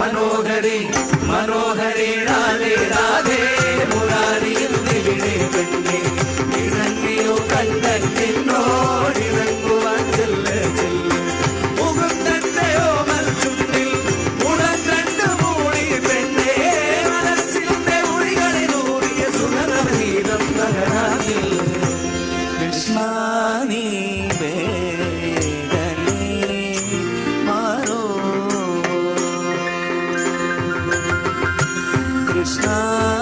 മനോഹരി മനോഹരി രാധേ രാധേ മുരാരി എന്നിവിടെ പെണ്ണെ ഇറങ്ങിയോ കണ്ണൻ നിന്നോടിറങ്ങുവാൻ ചെല്ല് ചെല്ല് മുകുന്ദന്റെയോ മൽച്ചുണ്ടിൽ മുടൻ കണ്ടു മൂടി പെണ്ണെ മനസ്സിന്റെ ഒഴികളിലൂറിയ സുഗന്ധഗീതം തകരാതിൽ കൃഷ്ണ നീ Krishna